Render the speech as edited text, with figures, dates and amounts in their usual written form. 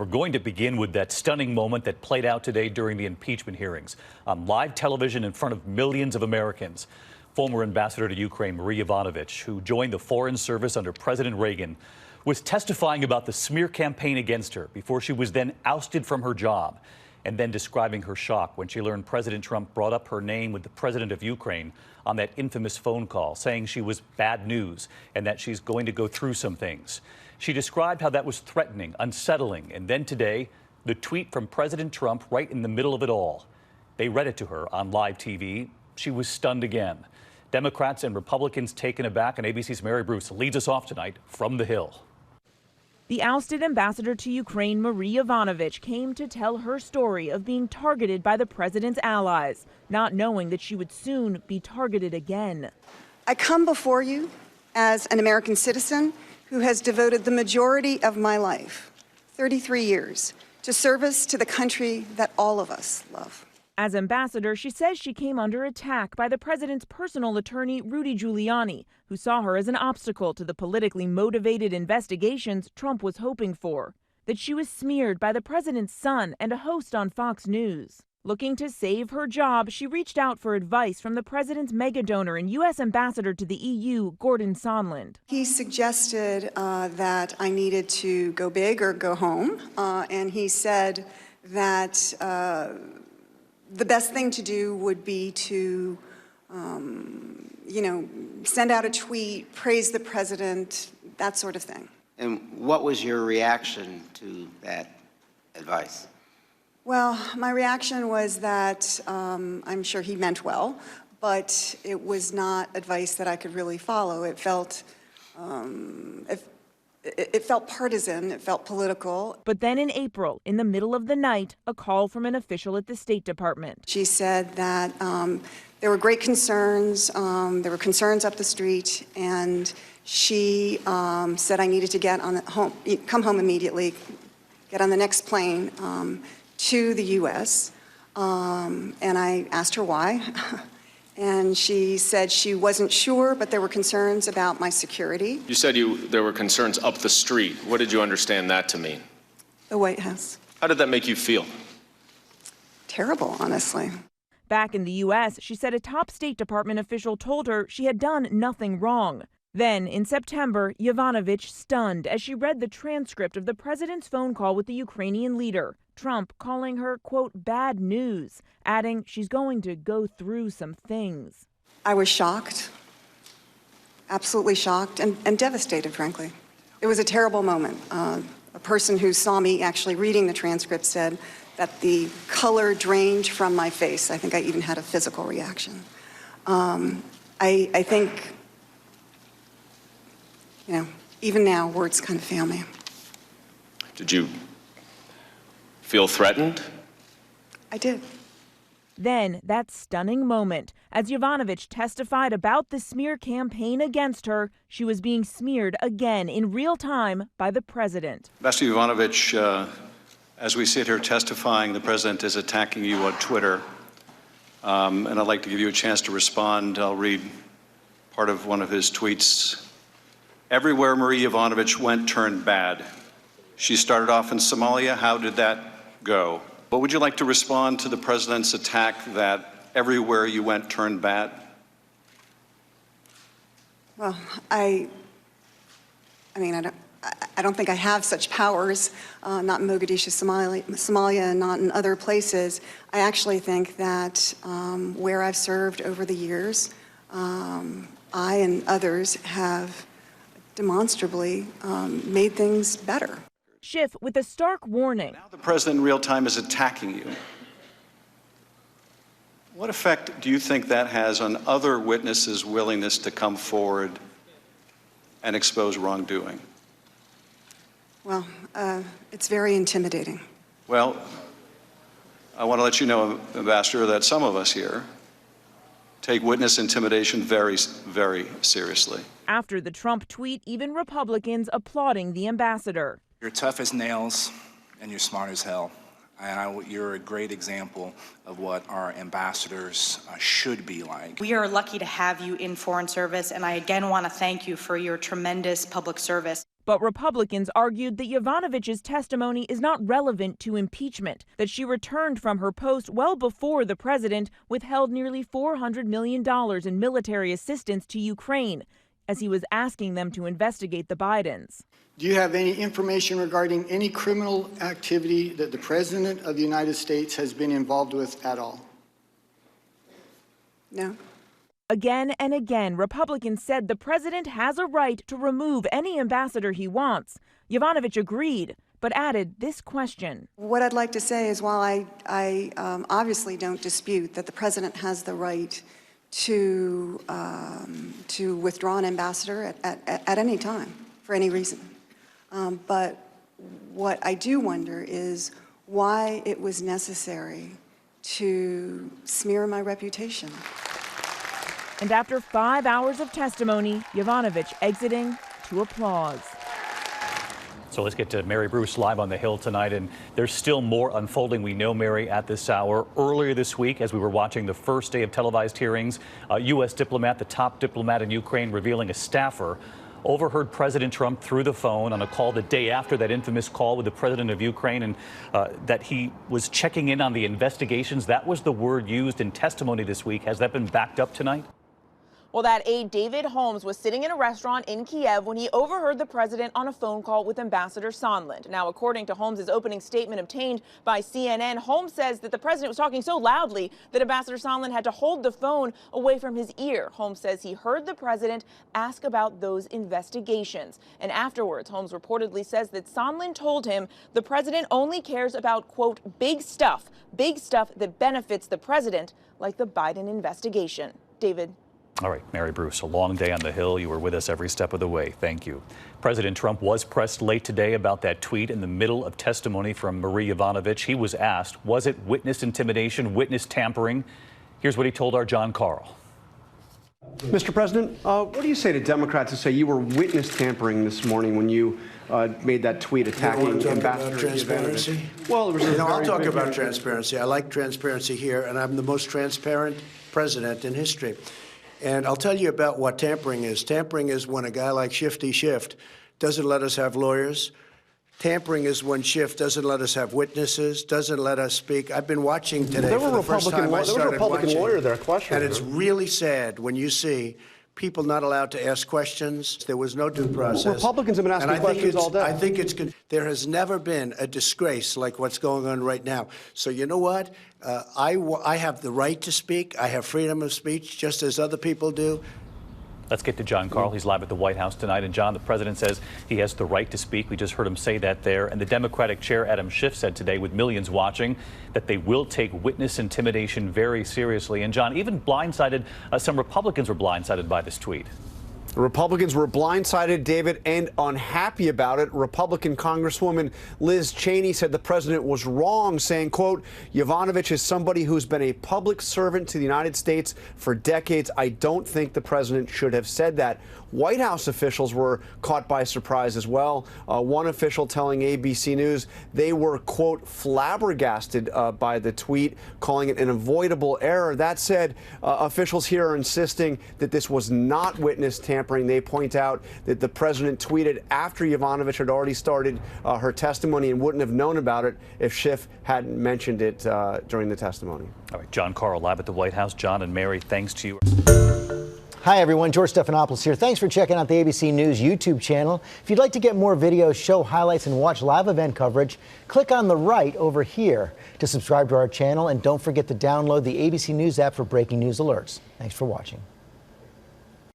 We're going to begin with that stunning moment that played out today during the impeachment hearings on live television in front of millions of Americans. Former ambassador to Ukraine, Yovanovitch, who joined the Foreign Service under President Reagan, was testifying about the smear campaign against her before she was then ousted from her job, and then describing her shock when she learned President Trump brought up her name with the president of Ukraine on that infamous phone call, saying she was bad news and that she's going to go through some things. She described how that was threatening, unsettling, and then today, the tweet from President Trump right in the middle of it all. They read it to her on live TV. She was stunned again. Democrats and Republicans taken aback, and ABC's Mary Bruce leads us off tonight from the Hill. The ousted ambassador to Ukraine, Yovanovitch, came to tell her story of being targeted by the president's allies, not knowing that she would soon be targeted again. I come before you as an American citizen who has devoted the majority of my life, 33 years, to service to the country that all of us love. As ambassador, she says she came under attack by the president's personal attorney, Rudy Giuliani, who saw her as an obstacle to the politically motivated investigations Trump was hoping for. That she was smeared by the president's son and a host on Fox News. Looking to save her job, she reached out for advice from the president's mega donor and U.S. ambassador to the EU, Gordon Sondland. He suggested that I needed to go big or go home, and he said that the best thing to do would be to, send out a tweet, praise the president, that sort of thing. And what was your reaction to that advice? Well, my reaction was that I'm sure he meant well, but it was not advice that I could really follow. It felt partisan, it felt political. But then in April, in the middle of the night, a call from an official at the State Department. She said that there were great concerns, there were concerns up the street, and she said I needed to come home immediately, get on the next plane to the U.S., and I asked her why, and she said she wasn't sure, but there were concerns about my security. You said there were concerns up the street. What did you understand that to mean? The White House. How did that make you feel? Terrible, honestly. Back in the U.S., she said a top State Department official told her she had done nothing wrong. Then, in September, Yovanovitch stunned as she read the transcript of the president's phone call with the Ukrainian leader, Trump calling her, quote, bad news, adding she's going to go through some things. I was shocked, absolutely shocked, and devastated, frankly. It was a terrible moment. A person who saw me actually reading the transcript said that the color drained from my face. I think I even had a physical reaction. I think, even now, words kind of fail me. Did you feel threatened? I did. Then, that stunning moment, as Yovanovitch testified about the smear campaign against her, she was being smeared again in real time by the president. Ambassador Yovanovitch, as we sit here testifying, the president is attacking you on Twitter, and I'd like to give you a chance to respond. I'll read part of one of his tweets. Everywhere Marie Yovanovitch went turned bad. She started off in Somalia. How did that go? But would you like to respond to the president's attack that everywhere you went turned bad? Well, I don't think I have such powers, not in Mogadishu, Somalia, and not in other places. I actually think that where I've served over the years, I and others have demonstrably made things better. Schiff with a stark warning. Now the president in real time is attacking you. What effect do you think that has on other witnesses' willingness to come forward and expose wrongdoing? Well, it's very intimidating. Well, I want to let you know, Ambassador, that some of us here take witness intimidation very, very seriously. After the Trump tweet, even Republicans applauding the ambassador. You're tough as nails, and you're smart as hell. And you're a great example of what our ambassadors should be like. We are lucky to have you in Foreign Service, and I again want to thank you for your tremendous public service. But Republicans argued that Yovanovitch's testimony is not relevant to impeachment, that she returned from her post well before the president withheld nearly $400 million in military assistance to Ukraine, as he was asking them to investigate the Bidens. Do you have any information regarding any criminal activity that the President of the United States has been involved with at all? No. Again and again, Republicans said the president has a right to remove any ambassador he wants. Yovanovitch agreed, but added this question. What I'd like to say is, while I obviously don't dispute that the president has the right to withdraw an ambassador at any time for any reason, but what I do wonder is why it was necessary to smear my reputation. And after 5 hours of testimony, Yovanovitch exiting to applause. So let's get to Mary Bruce live on the Hill tonight, and there's still more unfolding. We know, Mary, at this hour. Earlier this week, as we were watching the first day of televised hearings, a U.S. diplomat, the top diplomat in Ukraine, revealing a staffer overheard President Trump through the phone on a call the day after that infamous call with the president of Ukraine, and that he was checking in on the investigations. That was the word used in testimony this week. Has that been backed up tonight? Well, that aide, David Holmes, was sitting in a restaurant in Kiev when he overheard the president on a phone call with Ambassador Sondland. Now, according to Holmes' opening statement obtained by CNN, Holmes says that the president was talking so loudly that Ambassador Sondland had to hold the phone away from his ear. Holmes says he heard the president ask about those investigations. And afterwards, Holmes reportedly says that Sondland told him the president only cares about, quote, big stuff that benefits the president, like the Biden investigation. David. All right, Mary Bruce, a long day on the Hill. You were with us every step of the way. Thank you. President Trump was pressed late today about that tweet in the middle of testimony from Marie Yovanovitch. He was asked, was it witness intimidation, witness tampering? Here's what he told our John Carl. Mr. President, what do you say to Democrats who say you were witness tampering this morning when you made that tweet attacking Ambassador transparency? Well, I'll talk about transparency. I like transparency here, and I'm the most transparent president in history. And I'll tell you about what tampering is. Tampering is when a guy like Shifty Schiff doesn't let us have lawyers. Tampering is when Schiff doesn't let us have witnesses, doesn't let us speak. I've been watching today. There was for the first time I started a Republican watching, lawyer there questioning. and it's really sad when you see people not allowed to ask questions. There was no due process. Republicans have been asking questions all day. I think it's good. There has never been a disgrace like what's going on right now. So you know what? I have the right to speak. I have freedom of speech, just as other people do. Let's get to John Carl. He's live at the White House tonight. And John, the president says he has the right to speak. We just heard him say that there. And the Democratic chair, Adam Schiff, said today, with millions watching, that they will take witness intimidation very seriously. And John, even blindsided, some Republicans were blindsided by this tweet. The Republicans were blindsided, David, and unhappy about it. Republican Congresswoman Liz Cheney said the president was wrong, saying, quote, Yovanovitch is somebody who's been a public servant to the United States for decades. I don't think the president should have said that. White House officials were caught by surprise as well. One official telling ABC News they were, quote, flabbergasted by the tweet, calling it an avoidable error. That said, officials here are insisting that this was not witness tampering. They point out that the president tweeted after Yovanovitch had already started her testimony and wouldn't have known about it if Schiff hadn't mentioned it during the testimony. All right, John Carl live at the White House. John and Mary, thanks to you. Hi, everyone. George Stephanopoulos here. Thanks for checking out the ABC News YouTube channel. If you'd like to get more videos, show highlights, and watch live event coverage, click on the right over here to subscribe to our channel. And don't forget to download the ABC News app for breaking news alerts. Thanks for watching.